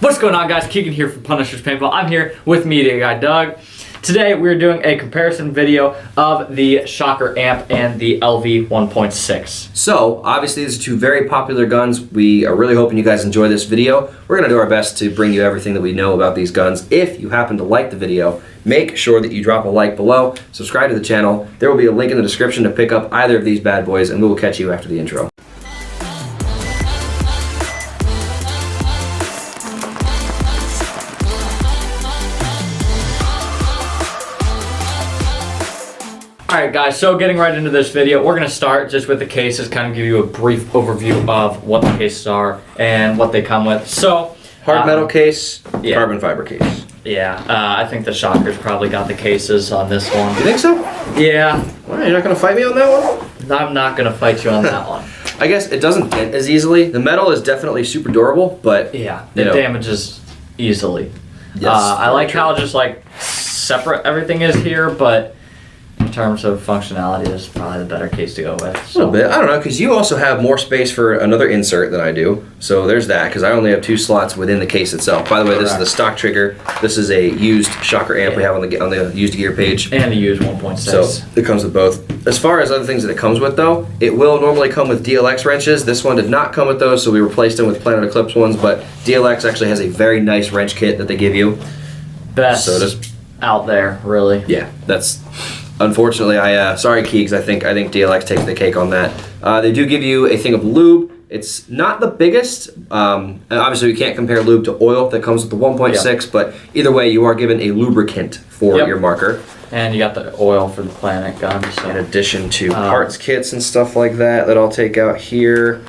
What's going on, guys? Keegan here from Punisher's Paintball. I'm here with media guy Doug. Today we're doing a comparison video of the Shocker amp and the LV1.6. So, obviously these are two very popular guns. We are really hoping you guys enjoy this video. We're going to do our best to bring you everything that we know about these guns. If you happen to like the video, make sure that you drop a like below, subscribe to the channel. There will be a link in the description to pick up either of these bad boys, and we will catch you after the intro. Alright guys, so getting right into this video, we're going to start just with the cases, kind of give you a brief overview of what the cases are and what they come with. So, hard metal case, yeah. Carbon fiber case. Yeah, I think the Shocker's probably got the cases on this one. You think so? Yeah. Well, you're not going to fight me on that one? I'm not going to fight you on that one. I guess it doesn't dent as easily. The metal is definitely super durable, but... Yeah, it damages easily. Yes, I like how just like separate everything is here, but in terms of functionality, this is probably the better case to go with. So. A little bit. I don't know, because you also have more space for another insert than I do. So there's that, because I only have 2 slots within the case itself. By the way, this is the stock trigger. This is a used Shocker amp we have on the used gear page. And the used 1.6. So it comes with both. As far as other things that it comes with, though, it will normally come with DLX wrenches. This one did not come with those, so we replaced them with Planet Eclipse ones. But DLX actually has a very nice wrench kit that they give you. Best out there, really. Yeah, that's... Unfortunately, sorry Keegs, I think DLX takes the cake on that. They do give you a thing of lube. It's not the biggest. And obviously, we can't compare lube to oil that comes with the 1.6, but either way, you are given a lubricant for your marker. And you got the oil for the Planet gun. So. In addition to parts kits and stuff like that I'll take out here.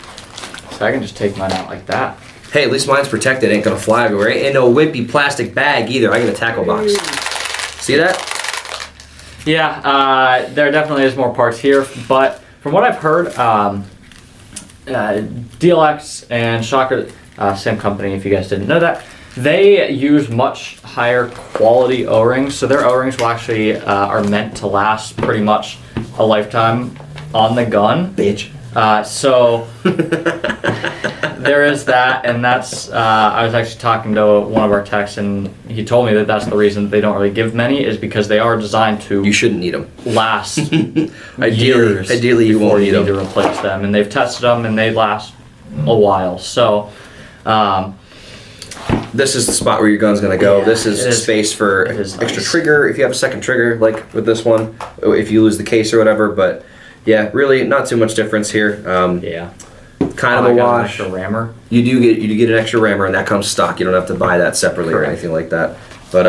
So I can just take mine out like that. Hey, at least mine's protected. It ain't gonna fly everywhere. It ain't no wimpy plastic bag either. I get a tackle box. See that? Yeah, there definitely is more parts here, but from what I've heard, DLX and Shocker, same company if you guys didn't know that, they use much higher quality O-rings, so their O-rings will actually are meant to last pretty much a lifetime on the gun. Bitch. So there is that, and that's I was actually talking to one of our techs, and he told me that that's the reason they don't really give many, is because they are designed to you shouldn't need them last ideally you won't need them to replace them, and they've tested them and they last a while. So this is the spot where your gun's gonna go. Yeah, this is space for extra trigger if you have a second trigger, like with this one, if you lose the case or whatever. But yeah, really not too much difference here. Yeah. Kind of a wash. An extra rammer. You do get an extra rammer, and that comes stock. You don't have to buy that separately or anything like that. But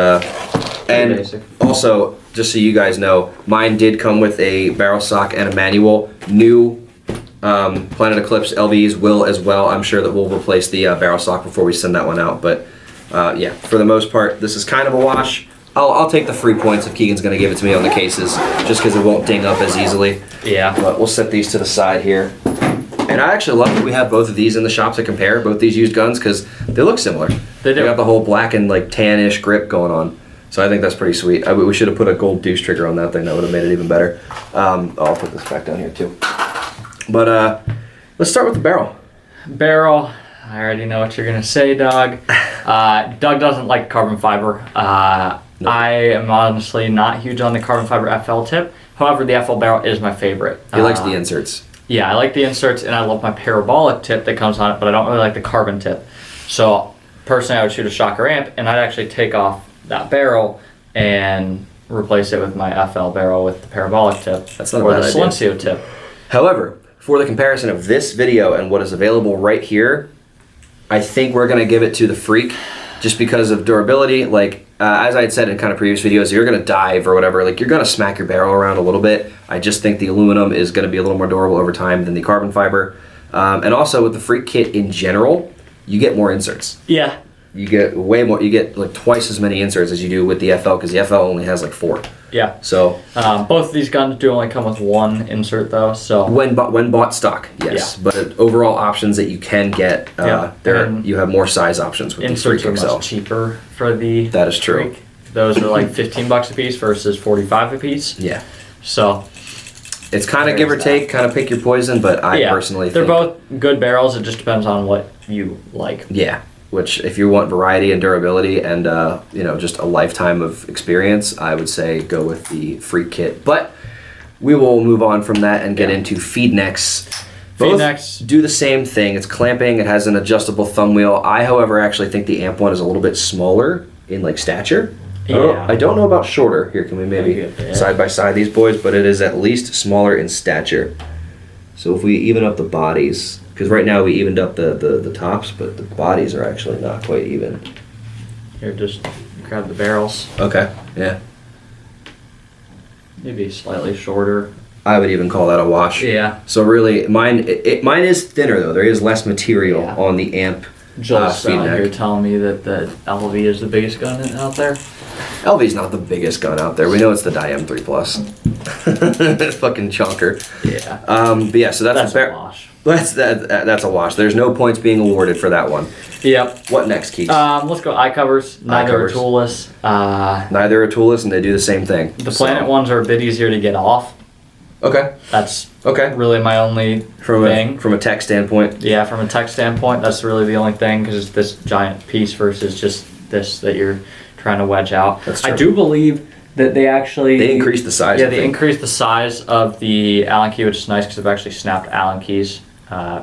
and basic. Also, just so you guys know, mine did come with a barrel stock and a manual. New Planet Eclipse LVs will as well. I'm sure that we'll replace the barrel stock before we send that one out. But yeah, for the most part, this is kind of a wash. I'll take the free points if Keegan's going to give it to me on the cases, just because it won't ding up as easily. Yeah. But we'll set these to the side here. And I actually love that we have both of these in the shop to compare, both these used guns, because they look similar. They got the whole black and like tan-ish grip going on. So I think that's pretty sweet. We should have put a gold deuce trigger on that thing. That would have made it even better. I'll put this back down here too. But let's start with the barrel. Barrel. I already know what you're going to say, Doug. Doug doesn't like carbon fiber. Nope. I am honestly not huge on the carbon fiber FL tip. However, the FL barrel is my favorite. He likes the inserts. Yeah, I like the inserts, and I love my parabolic tip that comes on it, but I don't really like the carbon tip. So personally, I would shoot a Shocker amp, and I'd actually take off that barrel and replace it with my FL barrel with the parabolic tip. That's not or a bad the Silencio tip. However, for the comparison of this video and what is available right here, I think we're going to give it to the Freak just because of durability. Like, as I had said in kind of previous videos, you're going to dive or whatever, like you're going to smack your barrel around a little bit. I just think the aluminum is going to be a little more durable over time than the carbon fiber. And also with the Freak kit in general, you get more inserts. Yeah. You get way more, you get like twice as many inserts as you do with the FL, because the FL only has like 4. Yeah. So both of these guns do only come with 1 insert though. So when bought stock, yes. Yeah. But overall options that you can get, you have more size options with the Freak XL. Inserts are much cheaper for the That is true. Freak. Those are like $15 a piece versus $45 a piece. Yeah. So it's kind of give or take, kind of pick your poison. But I personally think they're both good barrels. It just depends on what you like. Yeah. which if you want variety and durability and just a lifetime of experience, I would say go with the free kit. But we will move on from that and get into feed necks. Both necks do the same thing. It's clamping. It has an adjustable thumb wheel. I, however, actually think the amp one is a little bit smaller in like stature. Yeah. I don't know about shorter. Here, can we maybe side by side these boys? But it is at least smaller in stature. So if we even up the bodies, because right now we evened up the tops, but the bodies are actually not quite even. Here, just grab the barrels. Okay. Yeah. Maybe slightly shorter. I would even call that a wash. Yeah. So really, mine is thinner though. There is less material on the amp. Joel's feed neck. You're telling me that the LV is the biggest gun out there? LV's not the biggest gun out there. We know it's the Diem 3 Plus. Fucking chonker. Yeah. But yeah, so that's a wash. That's a wash. There's no points being awarded for that one. Yep. What next, Keith? Let's go eye covers. Neither are covers. toolless. Neither are toolless, and they do the same thing. The Planet ones are a bit easier to get off. Okay. That's okay. Really my only thing. From a tech standpoint. Yeah, from a tech standpoint, that's really the only thing because it's this giant piece versus just this that you're trying to wedge out. That's true. I do believe that they increased the size. Yeah, they increased the size of the Allen key, which is nice because they've actually snapped Allen keys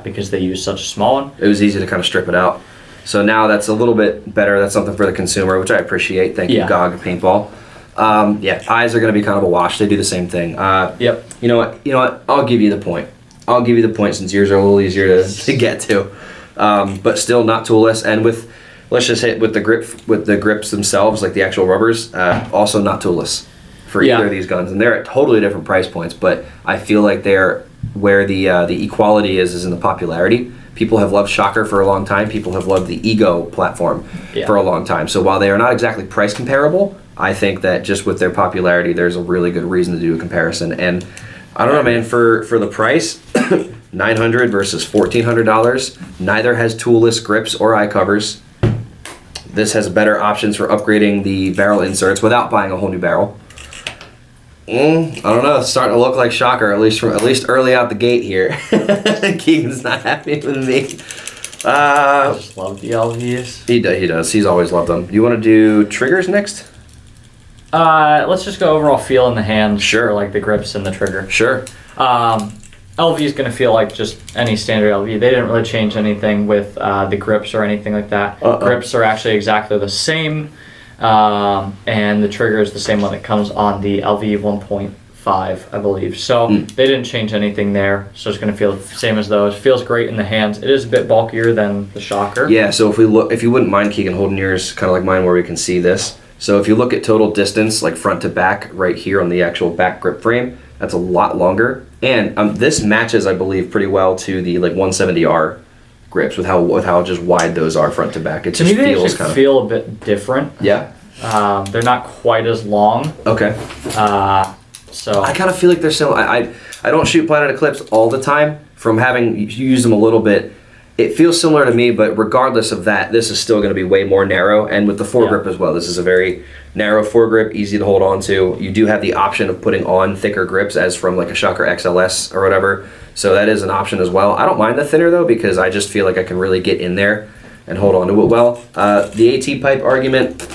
because they use such a small one. It was easy to kind of strip it out. So now that's a little bit better. That's something for the consumer, which I appreciate. Thank you, GOG Paintball. Eyes are going to be kind of a wash. They do the same thing. Yep. You know what? I'll give you the point. Since yours are a little easier to get to. But still not toolless. And let's just hit with the grips themselves, like the actual rubbers, also not toolless for either of these guns. And they're at totally different price points, but I feel like they're where the equality is in the popularity. People have loved Shocker for a long time. People have loved the Ego platform for a long time. So while they are not exactly price comparable, I think that just with their popularity, there's a really good reason to do a comparison. And I don't know, man, for the price, $900 versus $1,400, neither has toolless grips or eye covers. This has better options for upgrading the barrel inserts without buying a whole new barrel. I don't know. It's starting to look like Shocker, at least early out the gate here. Keegan's not happy with me. I just love the LVs. He does. He's always loved them. Do you want to do triggers next? Let's just go overall feel in the hands. Sure. For like the grips and the trigger. Sure. LV is going to feel like just any standard LV. They didn't really change anything with the grips or anything like that. Grips are actually exactly the same, and the trigger is the same one that comes on the LV 1.5, I believe. So they didn't change anything there. So it's going to feel the same as those. Feels great in the hands. It is a bit bulkier than the Shocker. Yeah. So if you wouldn't mind, Keegan, holding yours kind of like mine, where we can see this. So if you look at total distance, like front to back, right here on the actual back grip frame, that's a lot longer. And this matches, I believe, pretty well to the like 170R grips with how just wide those are front to back. It to just me, they feels actually feel a bit different. Yeah. They're not quite as long. Okay. So I kind of feel like they're similar. I don't shoot Planet Eclipse all the time. From having used them a little bit, it feels similar to me, but regardless of that, this is still going to be way more narrow. And with the foregrip as well, this is a very narrow foregrip, easy to hold on to. You do have the option of putting on thicker grips, as from like a Shocker XLS or whatever. So that is an option as well. I don't mind the thinner though, because I just feel like I can really get in there and hold on to it well. The AT pipe argument,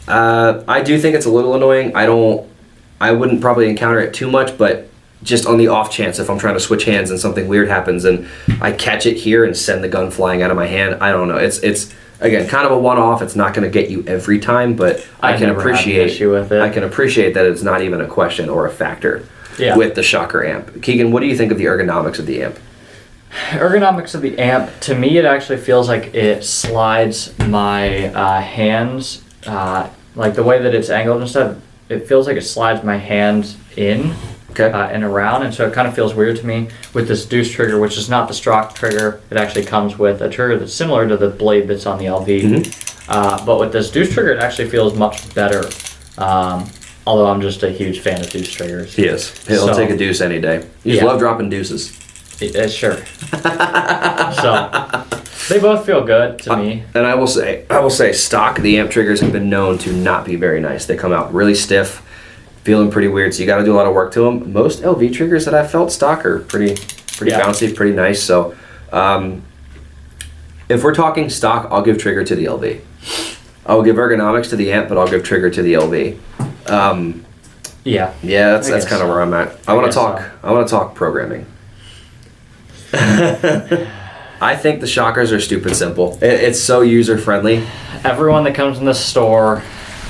I do think it's a little annoying. I wouldn't probably encounter it too much, but just on the off chance, if I'm trying to switch hands and something weird happens and I catch it here and send the gun flying out of my hand, I don't know. It's again kind of a one-off. It's not going to get you every time, but I can appreciate that it's not even a question or a factor with the Shocker amp. Keegan, what do you think of the ergonomics of the amp? Ergonomics of the amp, to me, it actually feels like it slides my hands, like the way that it's angled and stuff. It feels like it slides my hands in. And around, and so it kind of feels weird to me with this deuce trigger, which is not the stock trigger. It actually comes with a trigger that's similar to the blade that's on the LV. But with this deuce trigger, it actually feels much better. Although I'm just a huge fan of deuce triggers. He is. He'll take a deuce any day. You just love dropping deuces. Sure. So they both feel good to me. And I will say, stock, the amp triggers have been known to not be very nice. They come out really stiff, feeling pretty weird, so you got to do a lot of work to them. Most LV triggers that I felt stock are pretty bouncy, pretty nice. So If we're talking stock, I'll give trigger to the LV. I'll give ergonomics to the amp, but I'll give trigger to the LV. Yeah. Yeah, that's kind of where I'm at. I want to talk programming. I think the shockers are stupid simple. It's so user friendly. Everyone that comes in the store,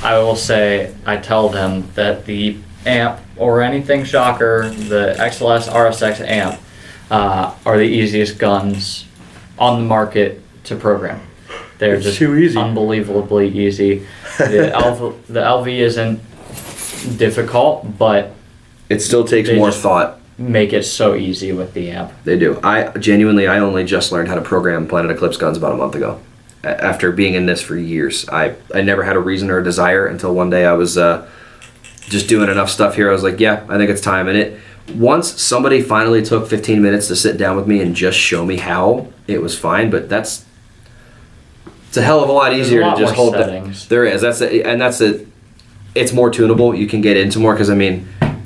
I will say, I tell them that the amp or anything shocker, the XLS RSX amp, are the easiest guns on the market to program. They're just too easy. Unbelievably easy. The LV isn't difficult, but it still takes more thought. Make it so easy with the amp. They do. I only just learned how to program Planet Eclipse guns about a month ago. After being in this for years, I never had a reason or a desire until one day I was just doing enough stuff here. I was like, yeah, I think it's time. And once somebody finally took 15 minutes to sit down with me and just show me how, it was fine. But it's a hell of a lot easier to just hold settings. There is. It's more tunable. You can get into more because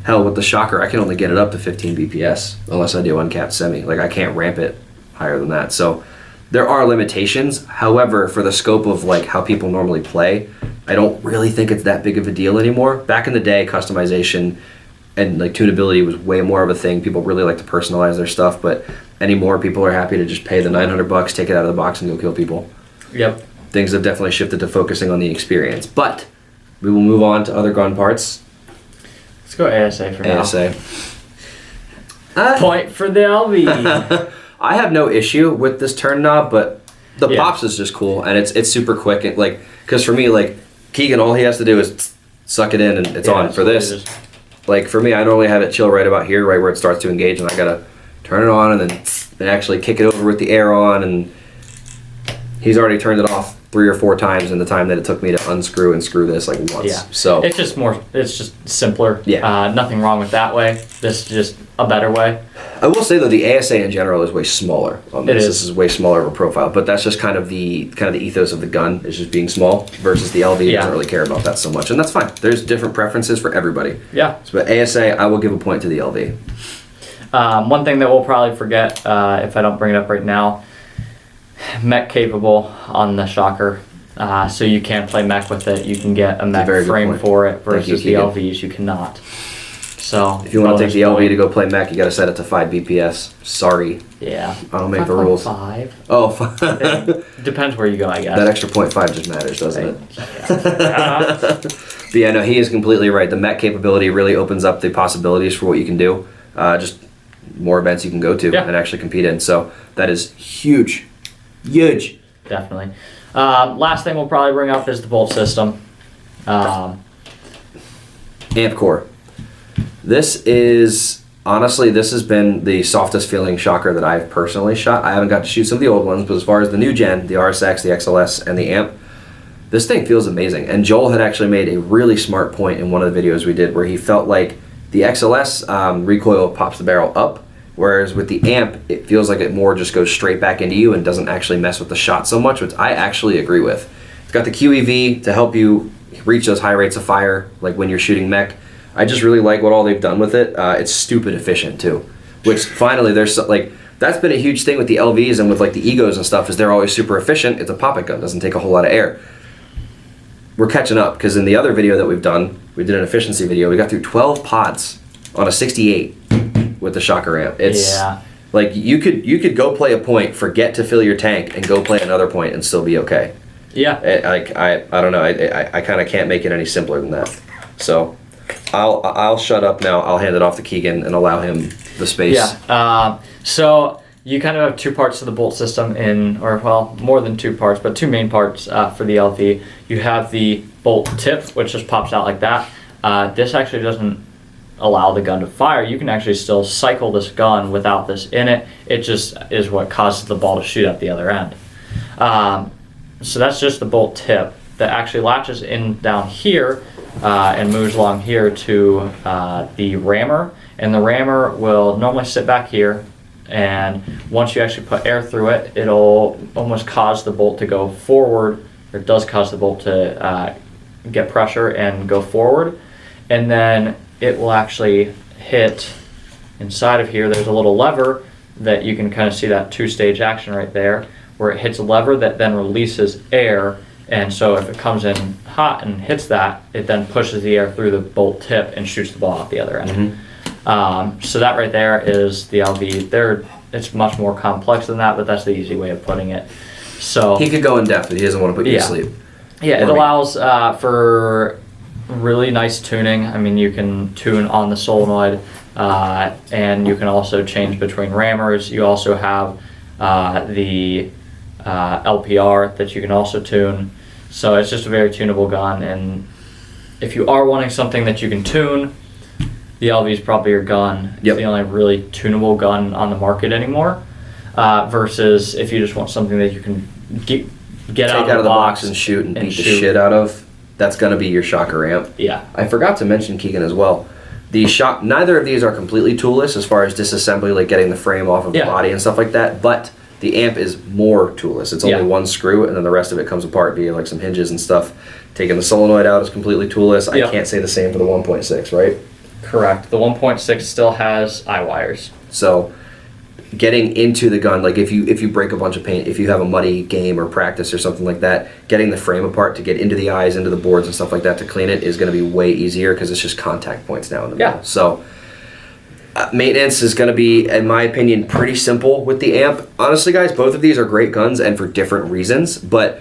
hell, with the shocker, I can only get it up to 15 BPS unless I do uncapped semi. Like I can't ramp it higher than that. So there are limitations. However, for the scope of like how people normally play, I don't really think it's that big of a deal anymore. Back in the day, customization and like tunability was way more of a thing. People really like to personalize their stuff, but anymore people are happy to just pay the $900, take it out of the box, and go kill people. Yep. Things have definitely shifted to focusing on the experience. But we will move on to other gun parts. Let's go ASA for now. ASA. Point for the LV. I have no issue with this turn knob, but the pops is just cool, and it's super quick. And like, because for me, like Keegan, all he has to do is suck it in, and it's on. For this, like for me, I normally have it chill right about here, right where it starts to engage, and I gotta turn it on, and then actually kick it over with the air on, and he's already turned it off 3 or 4 times in the time that it took me to unscrew and screw this like once. Yeah. So it's just simpler. Yeah. Nothing wrong with that way. This is just a better way. I will say though, the ASA in general is way smaller on this. This is way smaller of a profile, but that's just kind of the ethos of the gun is just being small versus the LV doesn't really care about that so much, and that's fine. There's different preferences for everybody. Yeah. So, but ASA, I will give a point to the LV. One thing that we'll probably forget if I don't bring it up right now, mech capable on the shocker. So you can play mech with it. You can get a mech frame for it versus the LVs you cannot. So if you want to take the LV to go play mech, you got to set it to 5 BPS. Sorry. Yeah. I don't make the rules. 5. Oh, 5. Depends where you go, I guess. That extra 0.5 just matters, doesn't it? Yeah. But yeah, no, he is completely right. The mech capability really opens up the possibilities for what you can do. Just more events you can go to and actually compete in. So that is huge. Huge. Definitely. Last thing we'll probably bring up is the bolt system. Amp core. This is, honestly, this has been the softest feeling shocker that I've personally shot. I haven't got to shoot some of the old ones, but as far as the new gen, the RSX, the XLS, and the amp, this thing feels amazing. And Joel had actually made a really smart point in one of the videos we did where he felt like the XLS recoil pops the barrel up, whereas with the amp, it feels like it more just goes straight back into you and doesn't actually mess with the shot so much, which I actually agree with. It's got the QEV to help you reach those high rates of fire, like when you're shooting mech. I just really like what all they've done with it. It's stupid efficient too, which finally there's like, that's been a huge thing with the LVs and with like the Egos and stuff is they're always super efficient. It's a pop-it gun, doesn't take a whole lot of air. We're catching up because in the other video that we've done, we did an efficiency video, we got through 12 pods on a 68 with the shocker amp. It's like you could go play a point, forget to fill your tank, and go play another point and still be okay. Yeah. I don't know. I kind of can't make it any simpler than that. So I'll shut up now. I'll hand it off to Keegan and allow him the space. Yeah. So you kind of have 2 parts to the bolt system or well, more than 2 parts, but 2 main parts for the LV. You have the bolt tip, which just pops out like that. This actually doesn't allow the gun to fire. You can actually still cycle this gun without this in it. It just is what causes the ball to shoot at the other end. So that's just the bolt tip that actually latches in down here and moves along here to the rammer. And the rammer will normally sit back here, and once you actually put air through it, it'll almost cause the bolt to go forward, or it does cause the bolt to get pressure and go forward. And then it will actually hit inside of here. There's a little lever that you can kind of see that 2-stage action right there, where it hits a lever that then releases air. And so if it comes in hot and hits that, it then pushes the air through the bolt tip and shoots the ball out the other end. So that right there is the LV. It's much more complex than that, but that's the easy way of putting it. So he could go in depth, but he doesn't want to put you to sleep. Yeah, it allows for really nice tuning. I mean, you can tune on the solenoid, and you can also change between rammers. You also have the LPR that you can also tune. So it's just a very tunable gun, and if you are wanting something that you can tune, the LV is probably your gun. It's the only really tunable gun on the market anymore. Versus if you just want something that you can get out of the box and shoot and beat the shit out of, that's going to be your shocker amp. Yeah. I forgot to mention, Keegan, as well. Neither of these are completely toolless as far as disassembly, like getting the frame off of the body and stuff like that, but the amp is more toolless. It's only one screw, and then the rest of it comes apart via like some hinges and stuff. Taking the solenoid out is completely toolless. I can't say the same for the 1.6, right? Correct. The 1.6 still has eye wires. So getting into the gun, like if you break a bunch of paint, if you have a muddy game or practice or something like that, getting the frame apart to get into the eyes, into the boards and stuff like that to clean it is going to be way easier because it's just contact points now in the middle. So maintenance is going to be, in my opinion, pretty simple with the amp. Honestly, guys, both of these are great guns and for different reasons, but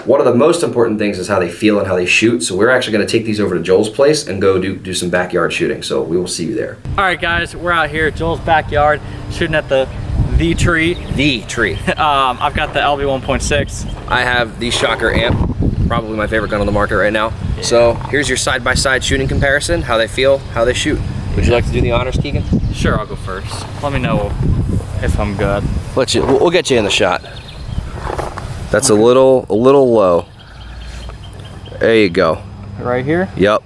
one of the most important things is how they feel and how they shoot. So we're actually going to take these over to Joel's place and go do some backyard shooting. So we will see you there. All right, guys, we're out here at Joel's backyard shooting at the tree. The tree. I've got the LV1.6. I have the Shocker amp, probably my favorite gun on the market right now. Yeah. So here's your side-by-side shooting comparison, how they feel, how they shoot. Would you like to do the honors, Keegan? Sure, I'll go first. Let me know if I'm good. We'll get you in the shot. That's a little low. There you go. Right here? Yep.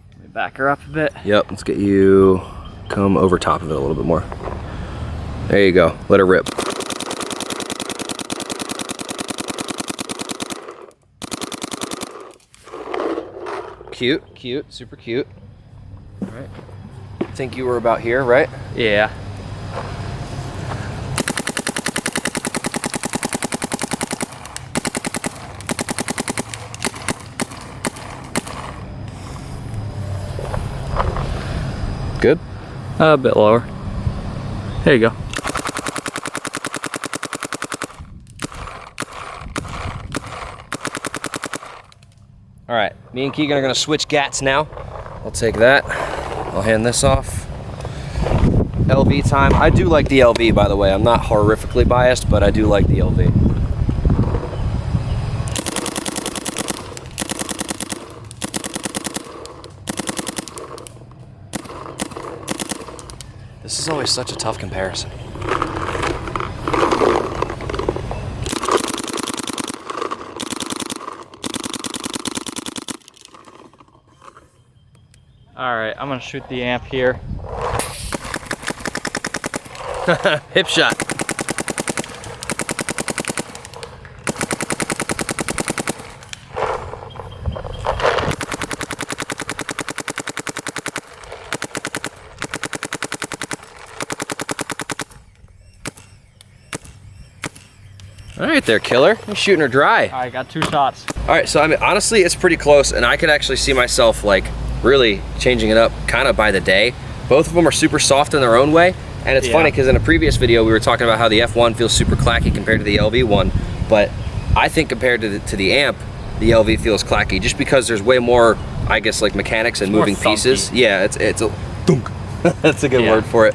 Let me back her up a bit. Yep, let's get you, come over top of it a little bit more. There you go, let her rip. Cute, super cute. All right. I think you were about here, right? Yeah. Good? A bit lower. There you go. All right, me and Keegan are gonna switch gats now. I'll take that. I'll hand this off. LV time. I do like the LV, by the way. I'm not horrifically biased, but I do like the LV. This is always such a tough comparison. All right, I'm gonna shoot the amp here. Hip shot. All right there, killer. You're shooting her dry. All right, got 2 shots. All right, so I mean, honestly, it's pretty close, and I could actually see myself like really changing it up kind of by the day. Both of them are super soft in their own way, and it's funny because in a previous video we were talking about how the F1 feels super clacky compared to the LV1, but I think compared to the amp, the LV feels clacky just because there's way more, I guess, like mechanics and moving pieces. Yeah, it's a dunk. That's a good word for it.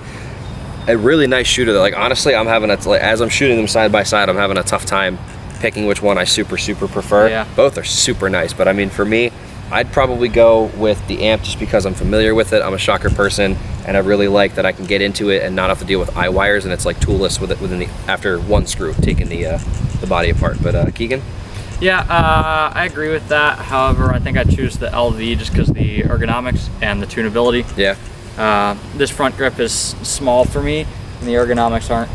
A really nice shooter though. Like honestly, I'm having as I'm shooting them side by side, I'm having a tough time picking which one I super prefer. Yeah. Both are super nice, but I mean for me, I'd probably go with the amp just because I'm familiar with it. I'm a Shocker person, and I really like that I can get into it and not have to deal with eye wires, and it's like toolless with it after one screw taking the body apart. But Keegan? Yeah, I agree with that. However, I think I choose the LV just because the ergonomics and the tunability. Yeah. This front grip is small for me, and the ergonomics aren't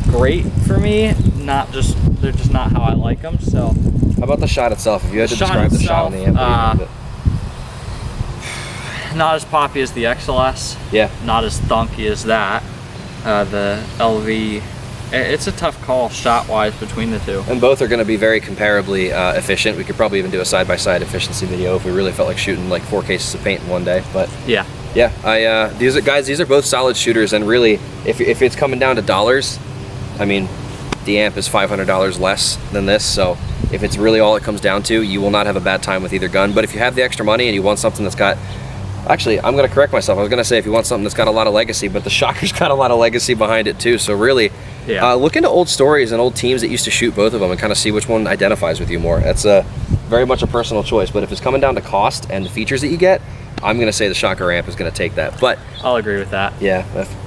great for me. They're just not how I like them. So, how about the shot itself? If you had to describe the shot on the amp, not as poppy as the XLS. Yeah. Not as thunky as that. The LV, it's a tough call shot-wise between the two. And both are going to be very comparably efficient. We could probably even do a side-by-side efficiency video if we really felt like shooting like 4 cases of paint in one day. But yeah, these are both solid shooters, and really, if it's coming down to dollars, I mean, the amp is $500 less than this, so if it's really all it comes down to, you will not have a bad time with either gun. But if you have the extra money and you want something that's got, actually, I'm going to correct myself. I was going to say if you want something that's got a lot of legacy, but the Shocker's got a lot of legacy behind it too. So really, look into old stories and old teams that used to shoot both of them and kind of see which one identifies with you more. That's very much a personal choice. But if it's coming down to cost and the features that you get, I'm going to say the Shocker amp is going to take that. But I'll agree with that. Yeah,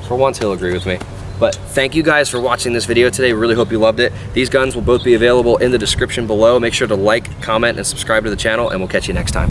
for once he'll agree with me. But thank you guys for watching this video today. Really hope you loved it. These guns will both be available in the description below. Make sure to like, comment, and subscribe to the channel, and we'll catch you next time.